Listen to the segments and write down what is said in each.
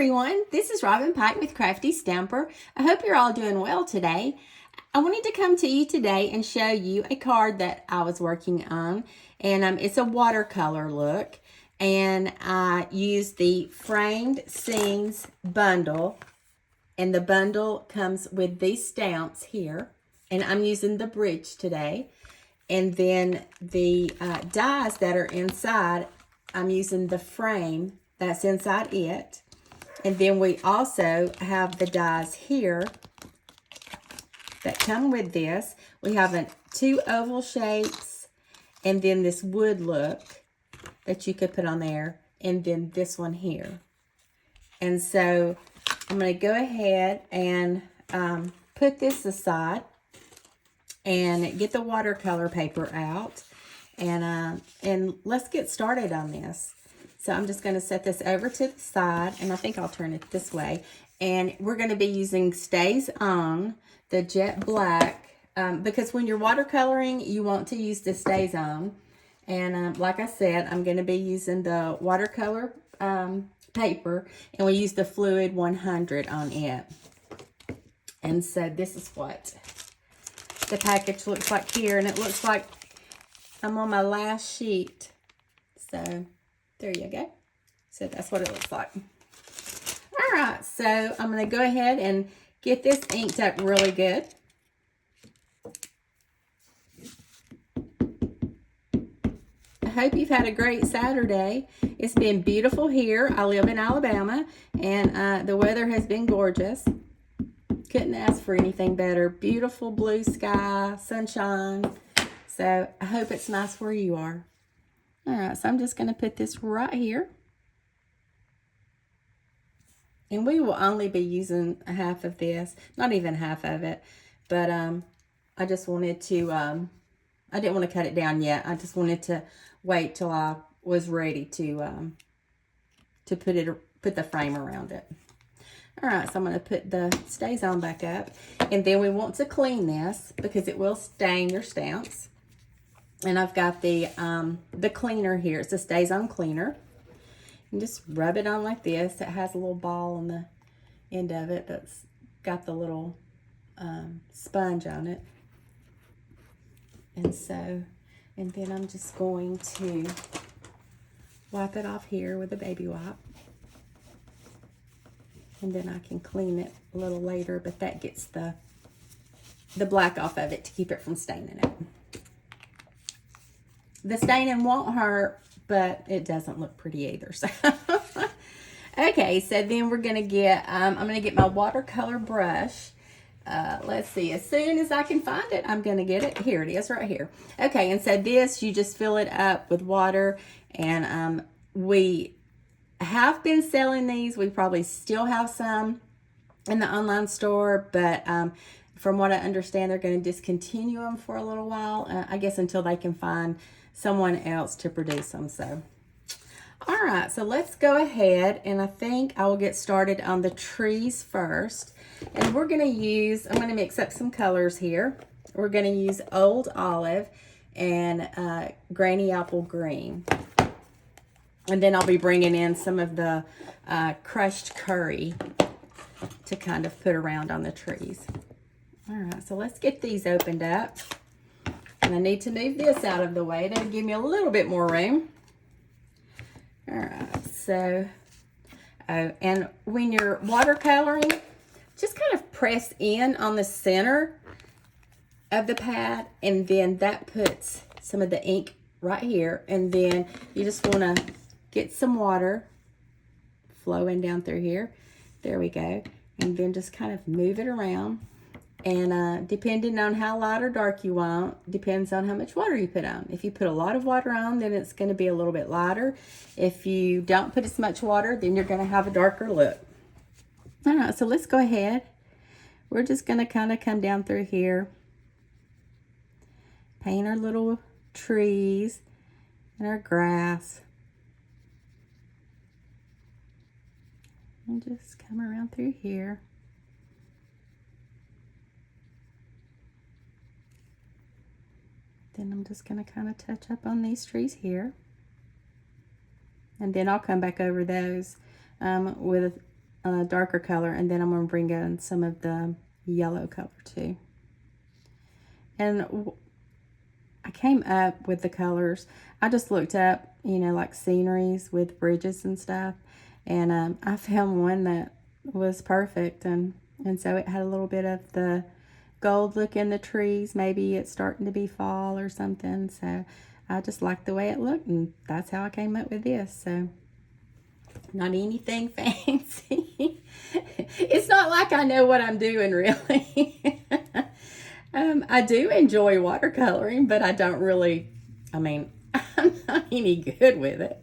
everyone, this is Robin Pike with Crafty Stamper. I hope you're all doing well today. I wanted to come to you today and show you a card that I was working on, and it's a watercolor look, and I used the Framed Scenes bundle, and the bundle comes with these stamps here, and I'm using the bridge today, and then the dies that are inside, I'm using the frame that's inside it. And then we also have the dies here that come with this. We have two oval shapes, and then this wood look that you could put on there, and then this one here. And so I'm going to go ahead and put this aside and get the watercolor paper out, and let's get started on this. So I'm just going to set this over to the side, and I think I'll turn it this way. And we're going to be using Stays On, the jet black, because when you're watercoloring, you want to use the Stays On. And like I said, I'm going to be using the watercolor paper, and we use the Fluid 100 on it. And so this is what the package looks like here, and it looks like I'm on my last sheet. So there you go. So that's what it looks like. All right, so I'm going to go ahead and get this inked up really good. I hope you've had a great Saturday. It's been beautiful here. I live in Alabama, and the weather has been gorgeous. Couldn't ask for anything better. Beautiful blue sky, sunshine. So I hope it's nice where you are. All right, so I'm just going to put this right here. And we will only be using half of this, not even half of it. But I just wanted to, I didn't want to cut it down yet. I just wanted to wait till I was ready to put the frame around it. All right, so I'm going to put the Stays On back up. And then we want to clean this because it will stain your stamps. And I've got the cleaner here. It's a Stays On cleaner. And just rub it on like this. It has a little ball on the end of it that's got the little sponge on it. And then I'm just going to wipe it off here with a baby wipe. And then I can clean it a little later, but that gets the black off of it to keep it from staining it. The staining won't hurt, but it doesn't look pretty either. So, okay, so then we're going to get, I'm going to get my watercolor brush. Let's see, as soon as I can find it, I'm going to get it. Here it is right here. Okay, and so this, you just fill it up with water, and we have been selling these. We probably still have some in the online store, but from what I understand, they're going to discontinue them for a little while, I guess until they can find someone else to produce them. So all right, so let's go ahead, and I think I will get started on the trees first. And we're going to use, I'm going to mix up some colors here. We're going to use Old Olive and Granny Apple Green. And then I'll be bringing in some of the crushed curry to kind of put around on the trees. All right, so let's get these opened up. And I need to move this out of the way to give me a little bit more room. All right, so, and when you're watercoloring, just kind of press in on the center of the pad, and then that puts some of the ink right here. And then you just want to get some water flowing down through here. There we go. And then just kind of move it around. And depending on how light or dark you want, depends on how much water you put on. If you put a lot of water on, then it's going to be a little bit lighter. If you don't put as much water, then you're going to have a darker look. All right, so let's go ahead. We're just going to kind of come down through here. Paint our little trees and our grass. And just come around through here. Then I'm just going to kind of touch up on these trees here. And then I'll come back over those with darker color, and then I'm going to bring in some of the yellow color too. And I came up with the colors. I just looked up, you know, like sceneries with bridges and stuff, and I found one that was perfect, and so it had a little bit of the gold look in the trees. Maybe it's starting to be fall or something, so I just liked the way it looked, and that's how I came up with this. So not anything fancy. It's not like I know what I'm doing, really. I do enjoy watercoloring, but I don't really, I mean, I'm not any good with it.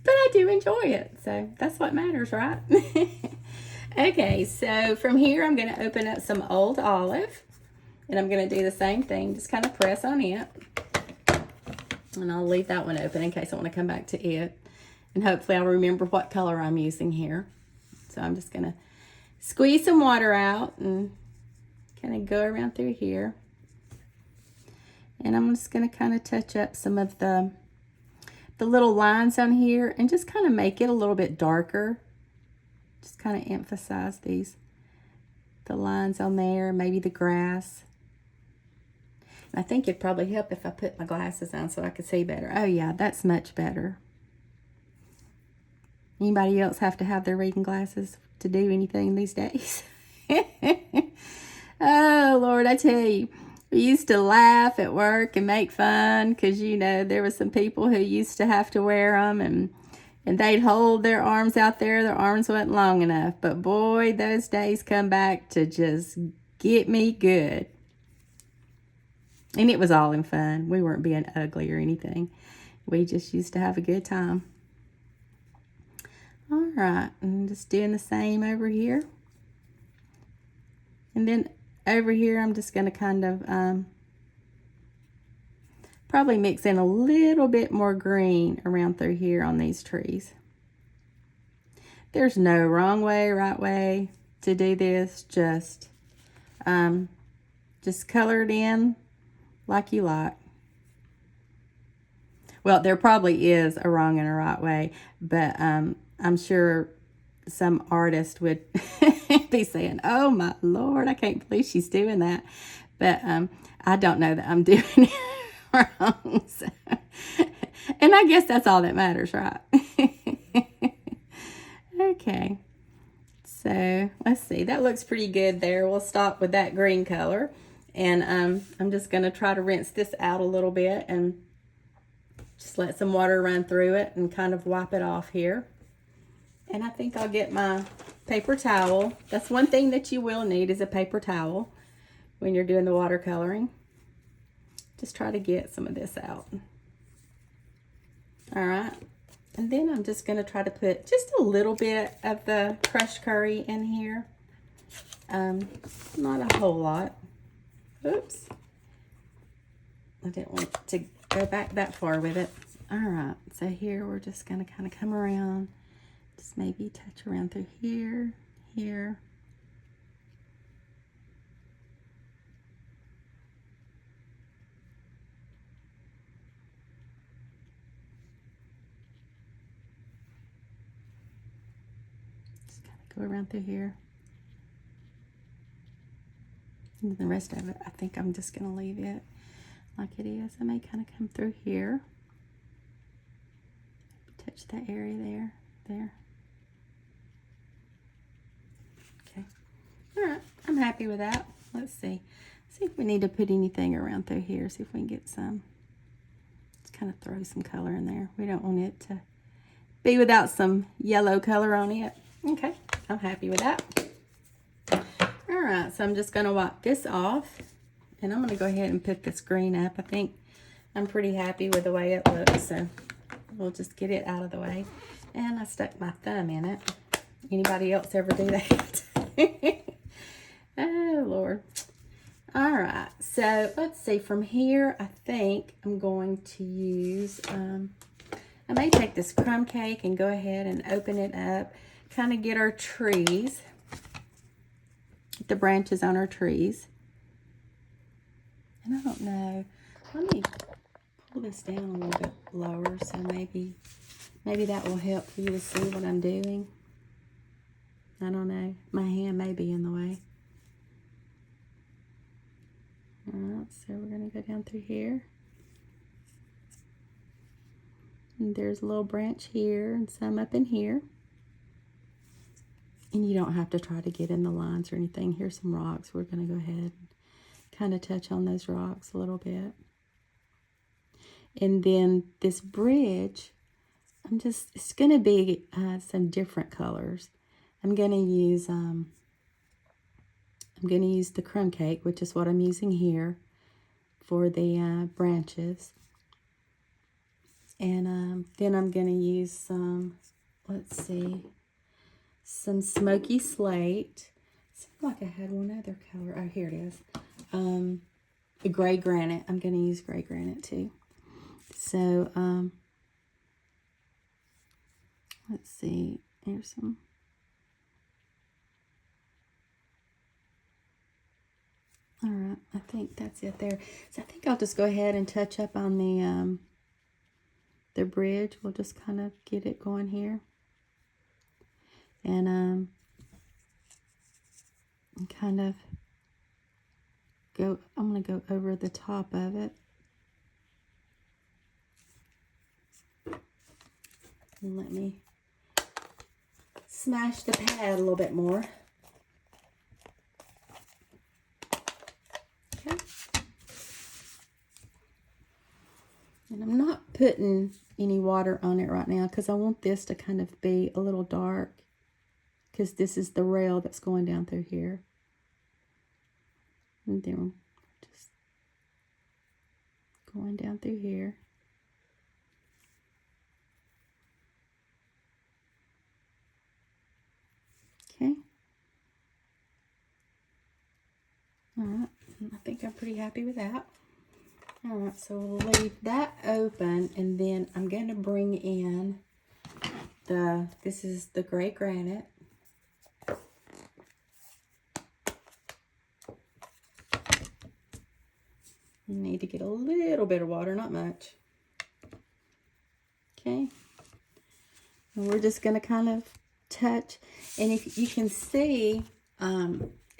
But I do enjoy it, so that's what matters, right? Okay, so from here I'm going to open up some Old Olive, and I'm going to do the same thing, just kind of press on it. And I'll leave that one open in case I want to come back to it. And hopefully I'll remember what color I'm using here. So I'm just going to squeeze some water out and kind of go around through here. And I'm just going to kind of touch up some of the little lines on here and just kind of make it a little bit darker. Just kind of emphasize the lines on there, maybe the grass. And I think it'd probably help if I put my glasses on so I could see better. Oh yeah, that's much better. Anybody else have to have their reading glasses to do anything these days? Oh, Lord, I tell you, we used to laugh at work and make fun because, you know, there were some people who used to have to wear them, and they'd hold their arms out there. Their arms wasn't long enough. But, boy, those days come back to just get me good. And it was all in fun. We weren't being ugly or anything. We just used to have a good time. All right, and just doing the same over here. And then over here, I'm just going to kind of probably mix in a little bit more green around through here on these trees. There's no wrong way, right way to do this. Just color it in like you like. Well, there probably is a wrong and a right way, but I'm sure some artist would be saying, oh my Lord, I can't believe she's doing that. But I don't know that I'm doing it wrong. So. And I guess that's all that matters, right? Okay. So let's see. That looks pretty good there. We'll stop with that green color. And I'm just going to try to rinse this out a little bit and just let some water run through it and kind of wipe it off here. And I think I'll get my paper towel. That's one thing that you will need is a paper towel when you're doing the watercoloring. Just try to get some of this out. All right. And then I'm just going to try to put just a little bit of the crushed curry in here. Not a whole lot. Oops. I didn't want to go back that far with it. All right. So here we're just going to kind of come around. Just maybe touch around through here, here. Just kind of go around through here. And the rest of it, I think I'm just going to leave it like it is. I may kind of come through here. Touch that area there. Okay. All right. I'm happy with that. Let's see. See if we need to put anything around through here. See if we can get some. Just kind of throw some color in there. We don't want it to be without some yellow color on it. Okay. I'm happy with that. All right. So I'm just going to wipe this off. And I'm going to go ahead and put this green up. I think I'm pretty happy with the way it looks. So we'll just get it out of the way. And I stuck my thumb in it. Anybody else ever do that? Oh, Lord. All right. So let's see. From here, I think I'm going to use, I may take this crumb cake and go ahead and open it up. Kind of get our trees, the branches on our trees. And I don't know. Let me pull this down a little bit lower so maybe that will help for you to see what I'm doing. I don't know. My hand may be in the way. Alright, so we're going to go down through here. And there's a little branch here and some up in here. And you don't have to try to get in the lines or anything. Here's some rocks. We're going to go ahead and kind of touch on those rocks a little bit. And then this bridge, it's going to be some different colors. I'm going to use the crumb cake, which is what I'm using here for the branches. And then I'm going to use some, let's see, some smoky slate. Seemed like I had one other color. Oh, here it is. The gray granite. I'm going to use gray granite too. So, let's see. Here's some. All right, I think that's it there. So I think I'll just go ahead and touch up on the bridge. We'll just kind of get it going here. And kind of I'm going to go over the top of it. And let me smash the pad a little bit more. Okay. And I'm not putting any water on it right now because I want this to kind of be a little dark, because this is the rail that's going down through here. And then just going down through here. Okay. All right. I think I'm pretty happy with that. All right. So we'll leave that open, and then I'm going to bring in this is the gray granite. You need to get a little bit of water, not much. Okay. And we're just going to kind of touch. And if you can see,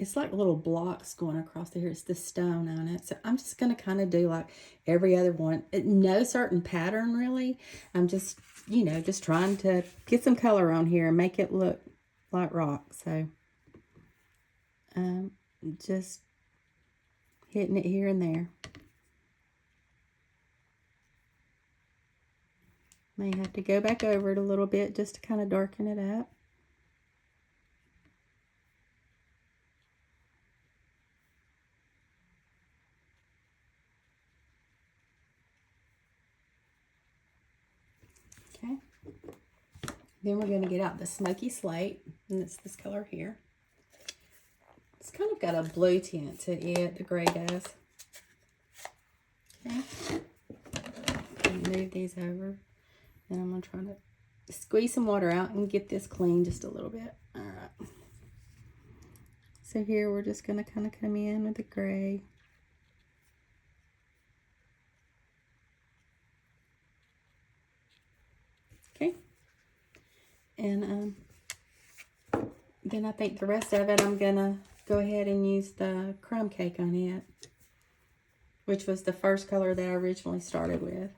it's like little blocks going across here. It's the stone on it. So I'm just going to kind of do like every other one. No certain pattern, really. I'm just, just trying to get some color on here and make it look like rock. So just hitting it here and there. May have to go back over it a little bit just to kind of darken it up. Okay. Then we're going to get out the smoky slate, and it's this color here. It's kind of got a blue tint to it, the gray does. Okay. Move these over. And I'm going to try to squeeze some water out and get this clean just a little bit. All right. So here we're just going to kind of come in with the gray. Okay. And then I think the rest of it, I'm going to go ahead and use the crumb cake on it, which was the first color that I originally started with.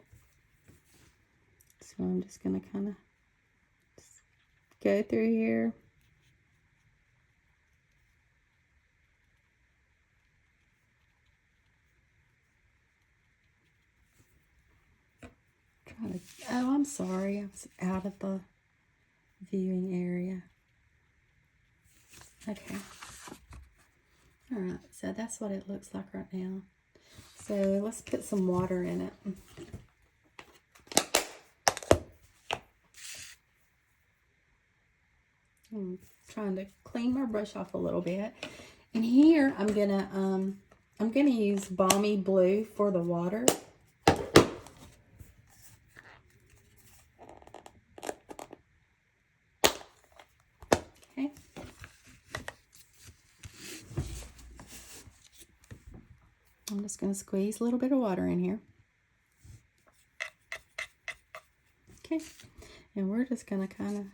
So I'm just going to kind of go through here. Oh, I'm sorry. I was out of the viewing area. Okay. All right. So that's what it looks like right now. So let's put some water in it. I'm trying to clean my brush off a little bit. And here I'm gonna use Balmy Blue for the water. Okay. I'm just gonna squeeze a little bit of water in here. Okay. And we're just gonna kind of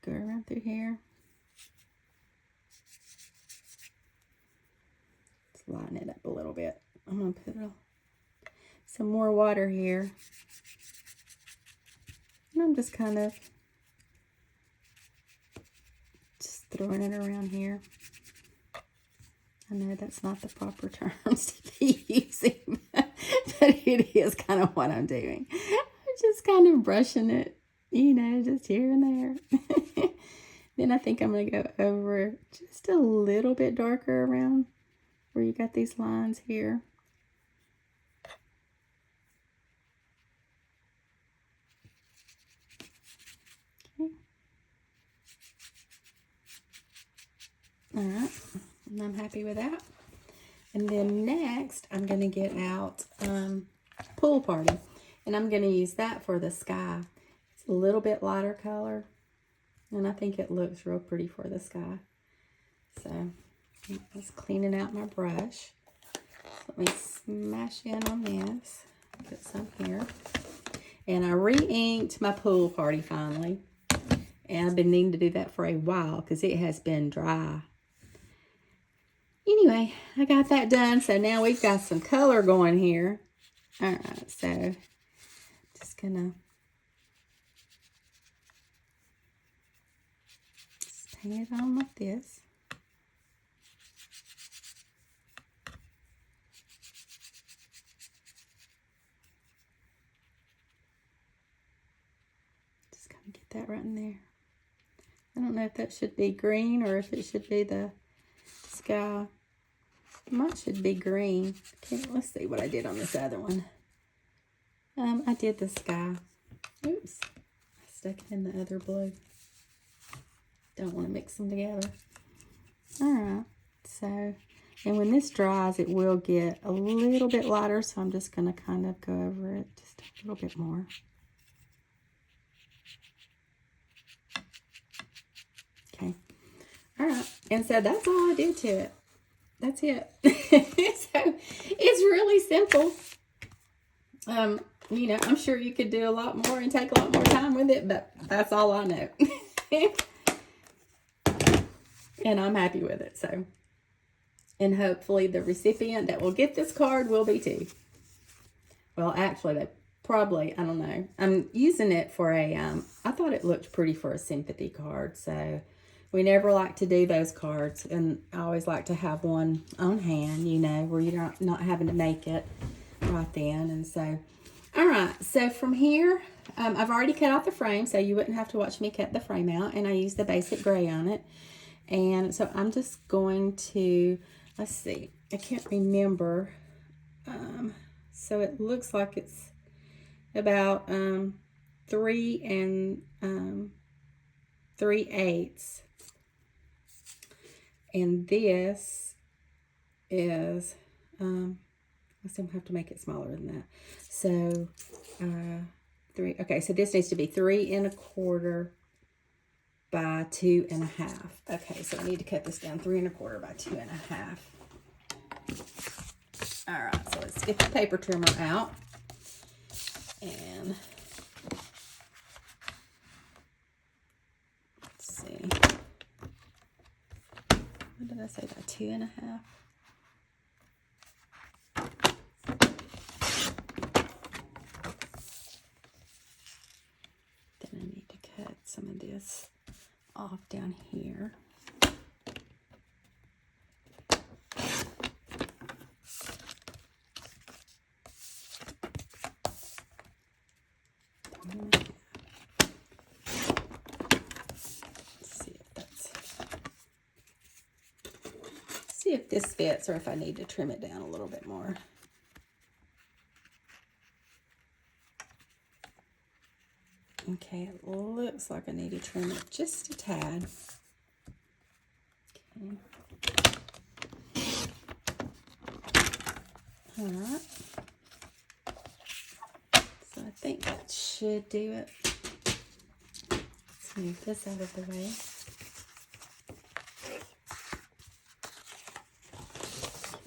go around through here. I'm going to put some more water here. And I'm just kind of just throwing it around here. I know that's not the proper terms to be using, but it is kind of what I'm doing. I'm just kind of brushing it, you know, just here and there. Then I think I'm going to go over just a little bit darker around where you got these lines here. Okay. All right, and I'm happy with that. And then next, I'm going to get out Pool Party, and I'm going to use that for the sky. It's a little bit lighter color, and I think it looks real pretty for the sky. So I'm just cleaning out my brush. Let me smash in on this. Put some here. And I re-inked my Pool Party finally. And I've been needing to do that for a while because it has been dry. Anyway, I got that done. So now we've got some color going here. All right, so just gonna paint it on like this. Just kind of get that right in there. I don't know if that should be green or if it should be the sky. Mine should be green. Okay, let's see what I did on this other one. I did the sky. Oops. I stuck it in the other blue. Don't want to mix them together. Alright. So, and when this dries, it will get a little bit lighter. So I'm just going to kind of go over it just a little bit more. Okay. Alright. And so that's all I did to it. That's it. So it's really simple. You know, I'm sure you could do a lot more and take a lot more time with it, but that's all I know. And I'm happy with it. So, and hopefully the recipient that will get this card will be too. Well, actually, they probably, I don't know. I'm using it for a, I thought it looked pretty for a sympathy card. So we never like to do those cards. And I always like to have one on hand, you know, where you're not having to make it right then. And so, all right. So from here, I've already cut out the frame, so you wouldn't have to watch me cut the frame out. And I used the basic gray on it. And so I'm just going to, let's see, I can't remember. So it looks like it's about 3 3/8. And this is, let's see, I'm gonna have to make it smaller than that. So, okay, so this needs to be 3 1/4 by 2 1/2. Okay, so I need to cut this down 3 1/4 by 2 1/2. All right, so let's get the paper trimmer out. And let's see. What did I say, by 2 1/2? Then I need to cut some of this off down here. See if this fits or if I need to trim it down a little bit more. Okay, it looks like I need to trim it just a tad. Okay. All right. So I think that should do it. Let's move this out of the way.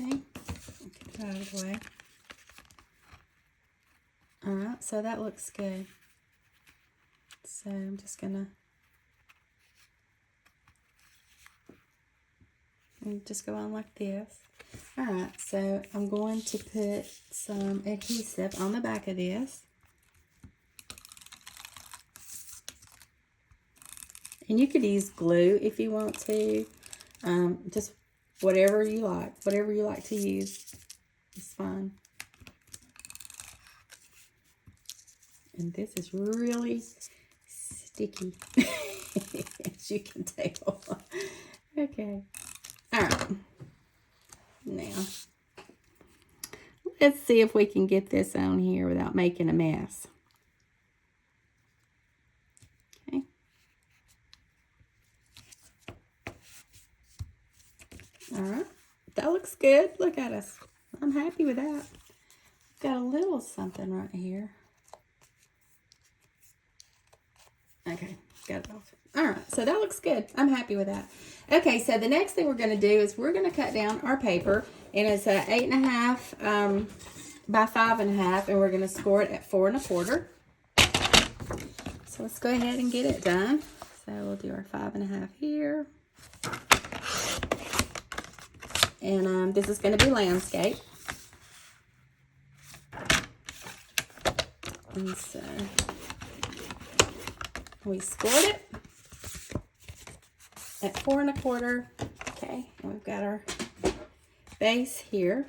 Okay, get that out of the way. All right, so that looks good. So I'm just gonna And just go on like this. Alright, so I'm going to put some adhesive on the back of this. And you could use glue if you want to. Just whatever you like to use is fine. And this is really sticky, as you can tell. Okay. All right. Now, let's see if we can get this on here without making a mess. Okay. All right. That looks good. Look at us. I'm happy with that. Got a little something right here. Okay, got it off. All right, so that looks good. I'm happy with that. Okay, so the next thing we're going to do is we're going to cut down our paper, and it's 8.5 by 5.5, and we're going to score it at 4 1/4. So let's go ahead and get it done. So we'll do our 5.5 here, and this is going to be landscape. And so we scored it at 4 1/4. Okay, and we've got our base here.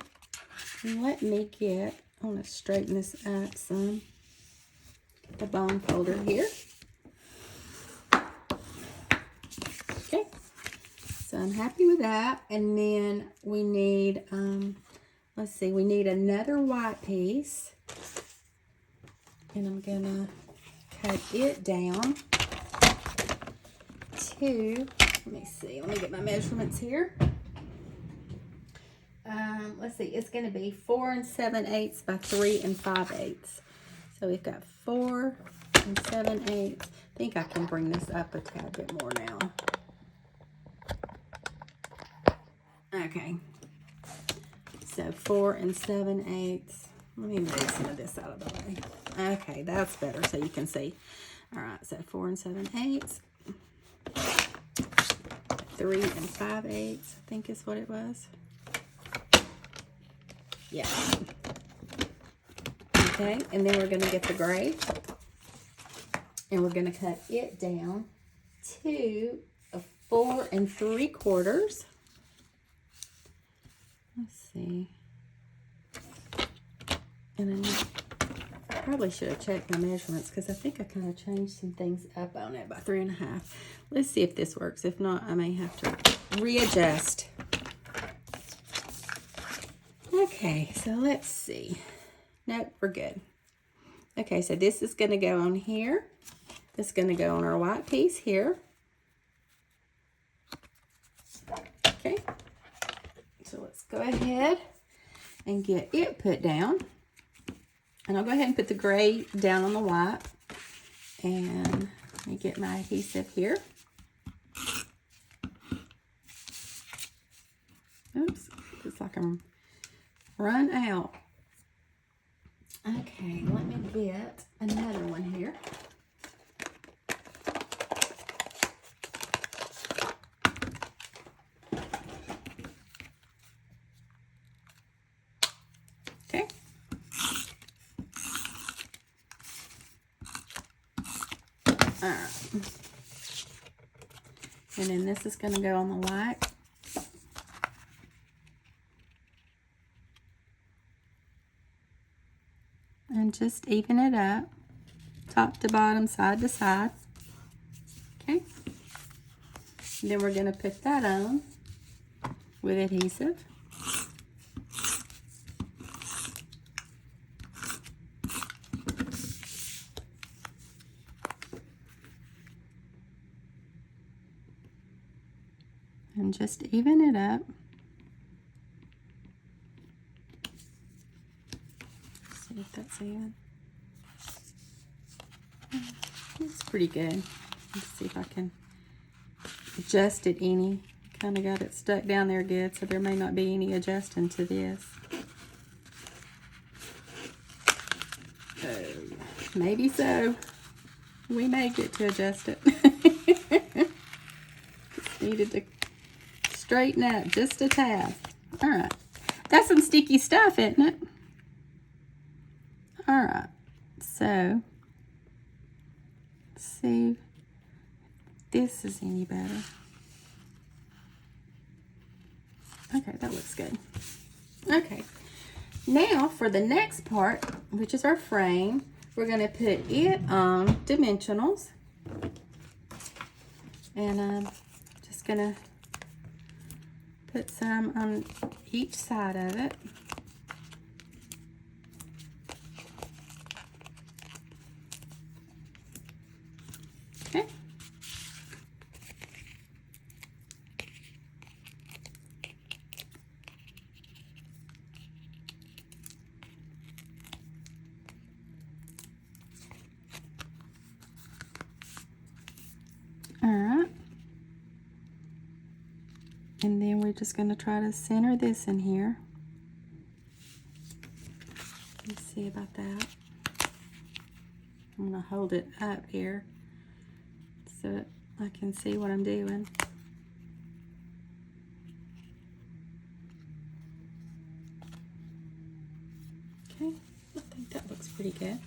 And let me get, I want to straighten this up some. The bone folder here. Okay, so I'm happy with that. And then we need, let's see, we need another white piece. And I'm gonna cut it down to, let me see, let me get my measurements here. Let's see, it's going to be 4 7/8 by 3 5/8. So we've got 4 7/8. I think I can bring this up a tad bit more now. Okay, so 4 7/8. Let me move some of this out of the way. Okay, that's better so you can see. All right, so 4 7/8. 3 5/8, I think is what it was. Yeah. Okay, and then we're going to get the gray. And we're going to cut it down to a 4 3/4. Let's see. And I probably should have checked my measurements because I think I kind of changed some things up on it by 3 1/2. Let's see if this works. If not, I may have to readjust. Okay, so let's see. Nope, we're good. Okay, so this is going to go on here. This is going to go on our white piece here. Okay, so let's go ahead and get it put down. And I'll go ahead and put the gray down on the white. And let me get my adhesive here. Oops, looks like I'm run out. Okay, let me get another one here. Okay. All right. And then this is going to go on the white. And just even it up, top to bottom, side to side. Okay. And then we're going to put that on with adhesive. And just even it up. See if that's even. It's pretty good. Let's see if I can adjust it any. Kind of got it stuck down there good, so there may not be any adjusting to this. Maybe so. We may get to adjust it. Just needed to straighten up just a tad. All right. That's some sticky stuff, isn't it? All right. So, let's see if this is any better. Okay, that looks good. Okay. Now for the next part, which is our frame, we're going to put it on dimensionals. And I'm just going to put some on each side of it. Okay. All right. And then we're just going to try to center this in here. Let's see about that. I'm going to hold it up here so I can see what I'm doing. Okay, I think that looks pretty good.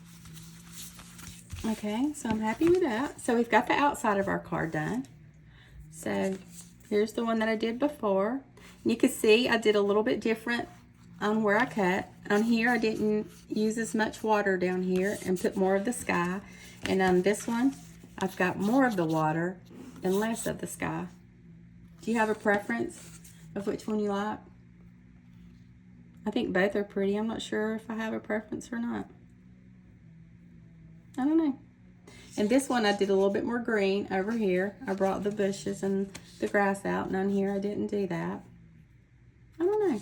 Okay, so I'm happy with that. So we've got the outside of our card done. So here's the one that I did before. And you can see I did a little bit different on where I cut. On here, I didn't use as much water down here and put more of the sky. And on this one, I've got more of the water and less of the sky. Do you have a preference of which one you like? I think both are pretty. I'm not sure if I have a preference or not. I don't know. And this one I did a little bit more green over here. I brought the bushes and the grass out, and on here I didn't do that. I don't know.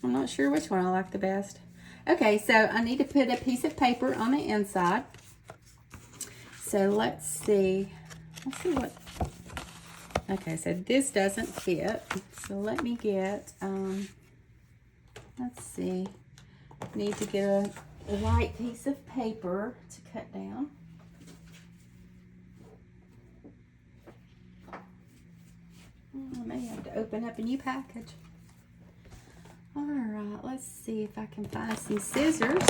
I'm not sure which one I like the best. Okay, so I need to put a piece of paper on the inside. So let's see. Let's see what. Okay, so this doesn't fit. So let me get, let's see. Need to get a white piece of paper to cut down. I may have to open up a new package. All right, let's see if I can find some scissors.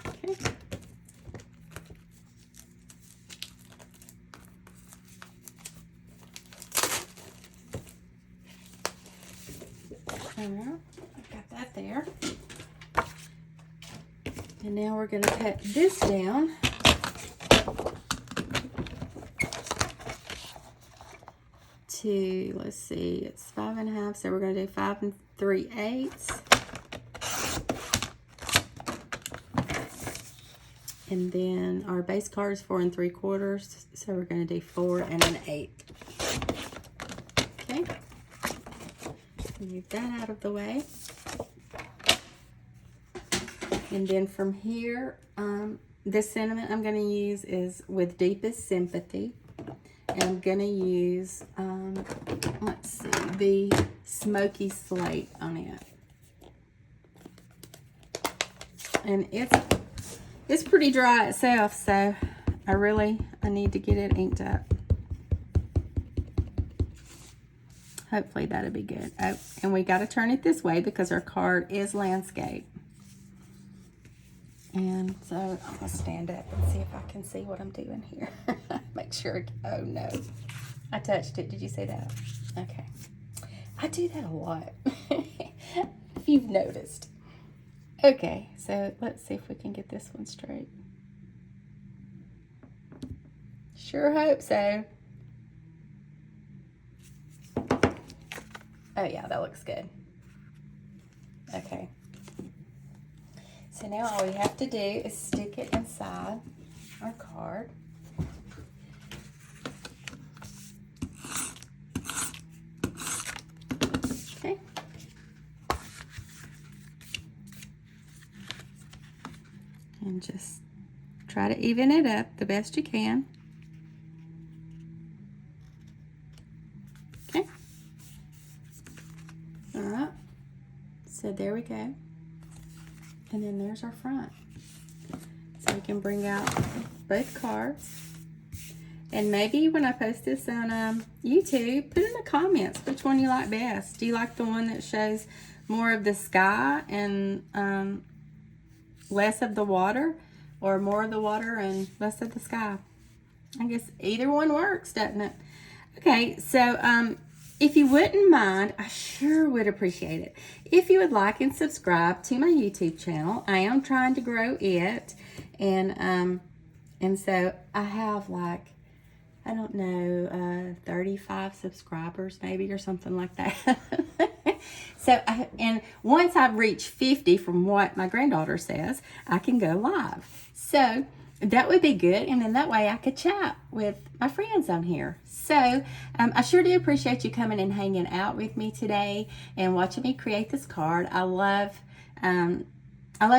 Okay. All right, I've got that there. And now we're going to cut this down. To, let's see, it's 5 1/2, so we're going to do 5 3/8. And then our base card is 4 3/4, so we're going to do 4 1/8. Okay, move that out of the way. And then from here, this sentiment I'm going to use is with deepest sympathy. And I'm going to use, let's see, the smoky slate on it. And it's pretty dry itself, so I need to get it inked up. Hopefully that'll be good. Oh, and we got to turn it this way because our card is landscape. And so I'm going to stand up and see if I can see what I'm doing here. Make sure, oh no, I touched it. Did you see that? Okay. I do that a lot, if you've noticed. Okay, so let's see if we can get this one straight. Sure hope so. Oh yeah, that looks good. Okay. So now all we have to do is stick it inside our card. Okay. And just try to even it up the best you can. Okay. All right. So there we go. And then there's our front. So we can bring out both cards. And maybe when I post this on YouTube, put in the comments which one you like best. Do you like the one that shows more of the sky and less of the water, or more of the water and less of the sky? I guess either one works, doesn't it? Okay, so if you wouldn't mind, I sure would appreciate it if you would like and subscribe to my YouTube channel. I am trying to grow it, and so I have like, I don't know, 35 subscribers maybe, or something like that. So, and once I've reached 50, from what my granddaughter says, I can go live. So that would be good, and then that way I could chat with my friends on here. So I sure do appreciate you coming and hanging out with me today and watching me create this card. I love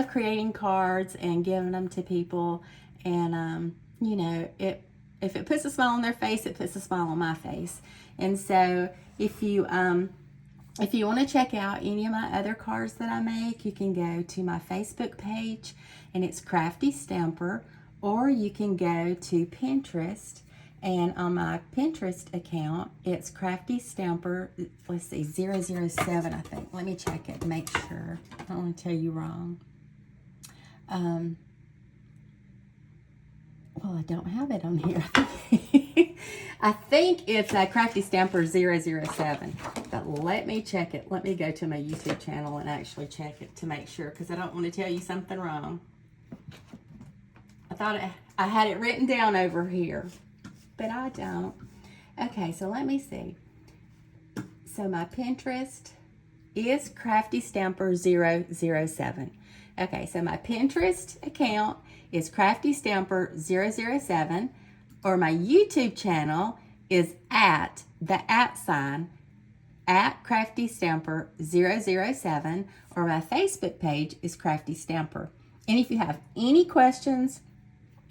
creating cards and giving them to people, and you know, if it puts a smile on their face, it puts a smile on my face. And so if you want to check out any of my other cards that I make, you can go to my Facebook page, and it's Crafty Stamper, or you can go to Pinterest, and on my Pinterest account, it's Crafty Stamper, let's see, 007, I think. Let me check it to make sure. I don't want to tell you wrong. Well, I don't have it on here. I think it's Crafty Stamper 007. But let me check it. Let me go to my YouTube channel and actually check it to make sure, because I don't want to tell you something wrong. I thought I had it written down over here, but I don't. Okay, so let me see. So my Pinterest is Crafty Stamper 007. Okay, so my Pinterest account is Crafty Stamper 007, or my YouTube channel is at Crafty Stamper 007, or my Facebook page is Crafty Stamper. And if you have any questions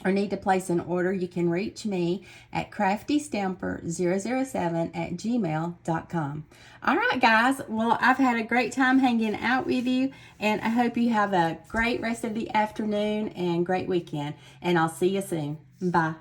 or need to place an order, you can reach me at craftystamper007@gmail.com. All right, guys. Well, I've had a great time hanging out with you, and I hope you have a great rest of the afternoon and great weekend. And I'll see you soon. Bye.